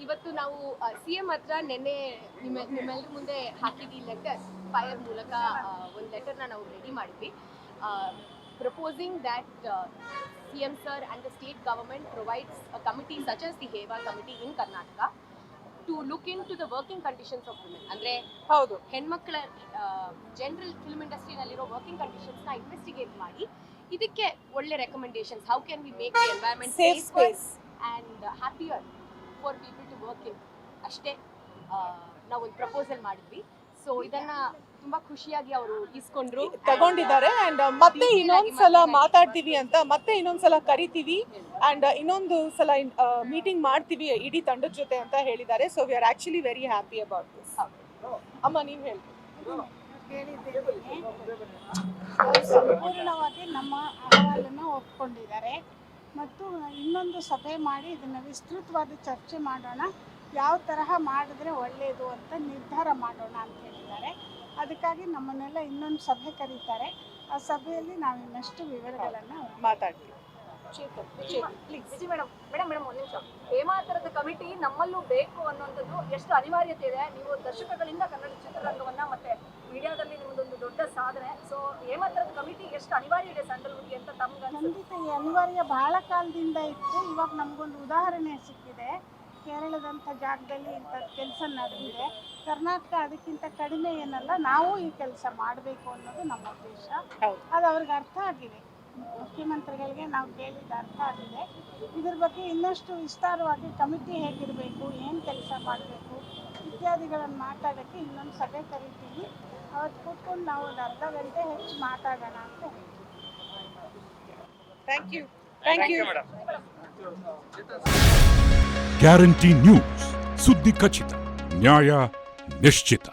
ಇವತ್ತು ನಾವು ಸಿಎಂ ಹತ್ರ ನಿನ್ನೆ ನಿಮ್ಮೆಲ್ಲರ ಮುಂದೆ ಹಾಕಿದ್ವಿ ಲೆಟರ್ ಫೈರ್ ಮೂಲಕ ಒಂದು ಲೆಟರ್ನ ನಾವು ರೆಡಿ ಮಾಡಿದ್ವಿ proposing that CM sir and the state government provides a committee such as the HEWA committee in Karnataka to look into the working conditions of women. ಅಂದ್ರೆ ಹೌದು, ಹೆಣ್ಮಕ್ಳ ಜನರಲ್ ಫಿಲ್ಮ್ ಇಂಡಸ್ಟ್ರಿನಲ್ಲಿರೋ working ಕಂಡೀಷನ್ಸ್ನ investigate ಮಾಡಿ ಇದಕ್ಕೆ ಒಳ್ಳೆ recommendations how can we make the environment safe space and happier for people to work in ಅಷ್ಟೇ ನಾವು ಒಂದು ಪ್ರಪೋಸಲ್ ಮಾಡಿದ್ವಿ. ಸೊ ಇದನ್ನ ತುಂಬಾ ಖುಷಿಯಾಗಿ ಅವರು ಇಸ್ಕೊಂಡ್ರು, ತಗೊಂಡಿದ್ದಾರೆ. ಅಂಡ್ ಮತ್ತೆ ಇನ್ನೊಂದ್ಸಲ ಮಾತಾಡ್ತೀವಿ ಅಂತ, ಮತ್ತೆ ಇನ್ನೊಂದ್ಸಲ ಕರಿತೀವಿ ಅಂಡ್ ಇನ್ನೊಂದು ಸಲ ಮೀಟಿಂಗ್ ಮಾಡ್ತೀವಿ ಇಡೀ ತಂಡದ ಜೊತೆ ಅಂತ ಹೇಳಿದ್ದಾರೆ. So we are actually very happy about this. ಅಮ್ಮ ನೀವು ಹೇಳಿ. ಸಂಪೂರ್ಣವಾಗಿ ನಮ್ಮ ಅಹವಾಲನ್ನು ಒಪ್ಕೊಂಡಿದ್ದಾರೆ ಮತ್ತು ಇನ್ನೊಂದು ಸಭೆ ಮಾಡಿ ಇದನ್ನು ವಿಸ್ತೃತವಾದ ಚರ್ಚೆ ಮಾಡೋಣ, ಯಾವ ತರಹ ಮಾಡಿದ್ರೆ ಒಳ್ಳೆಯದು ಅಂತ ನಿರ್ಧಾರ ಮಾಡೋಣ ಅಂತ ಹೇಳಿದ್ದಾರೆ. ಅದಕ್ಕಾಗಿ ನಮ್ಮನ್ನೆಲ್ಲ ಇನ್ನೊಂದು ಸಭೆ ಕರೀತಾರೆ. ಆ ಸಭೆಯಲ್ಲಿ ನಾವು ಇನ್ನಷ್ಟು ವಿವರಗಳನ್ನು ಮಾತಾಡ್ತೀವಿ. ಮೇಡಮ್ ಒಂದು ನಿಮಿಷ. ಹೇಮಾತರದ ಕಮಿಟಿ ನಮ್ಮಲ್ಲೂ ಬೇಕು ಅನ್ನುವಂಥದ್ದು ಎಷ್ಟು ಅನಿವಾರ್ಯತೆ ಇದೆ. ನೀವು ದಶಕಗಳಿಂದ ಕನ್ನಡ ಚಿತ್ರರಂಗವನ್ನ ಮತ್ತೆ ಮೀಡಿಯಾದಲ್ಲಿ ನಿಮ್ಮದೊಂದು ದೊಡ್ಡ ಸಾಧನೆ. ಸೊ ಹೇಮಾತರದ ಕಮಿಟಿ ಎಷ್ಟು ಅನಿವಾರ್ಯ ಇದೆ ಸ್ಯಾಂಡಲ್ವುಡ್ಗೆ ಅಂತ ತಮ್ಗೆ? ಖಂಡಿತ ಈ ಅನಿವಾರ್ಯ ಬಹಳ ಕಾಲದಿಂದ ಇತ್ತು. ಇವಾಗ ನಮಗೊಂದು ಉದಾಹರಣೆ ಸಿಕ್ಕಿದೆ. ಕೇರಳದಂಥ ಜಾಗದಲ್ಲಿ ಇಂಥ ಕೆಲಸ ನಡೆದಿದೆ. ಕರ್ನಾಟಕ ಅದಕ್ಕಿಂತ ಕಡಿಮೆ ಏನಲ್ಲ, ನಾವು ಈ ಕೆಲಸ ಮಾಡಬೇಕು ಅನ್ನೋದು ನಮ್ಮ ಉದ್ದೇಶ. ಅದು ಅವ್ರಿಗೆ ಅರ್ಥ ಆಗಿದೆ, ಮುಖ್ಯಮಂತ್ರಿಗಳಿಗೆ ನಾವು ಕೇಳಿದ ಅರ್ಥ ಆಗಿದೆ. ಇದ್ರ ಬಗ್ಗೆ ಇನ್ನಷ್ಟು ವಿಸ್ತಾರವಾಗಿ ಕಮಿಟಿ ಹೇಗಿರಬೇಕು, ಏನು ಕೆಲಸ ಮಾಡಬೇಕು ಇತ್ಯಾದಿಗಳನ್ನು ಮಾತಾಡೋಕ್ಕೆ ಇನ್ನೊಂದು ಸಭೆ ಕರಿತೀವಿ. ಅವತ್ತು ಕೂತ್ಕೊಂಡು ನಾವು ಒಂದು ಅರ್ಧ ಗಂಟೆ ಹೆಚ್ಚು ಮಾತಾಡೋಣ ಅಂತ ಹೇಳ್ತೀವಿ. Thank you. ಗ್ಯಾರಂಟಿ ನ್ಯೂಸ್, ಸುದ್ದಿ ಖಚಿತ, ನ್ಯಾಯ ನಿಶ್ಚಿತ.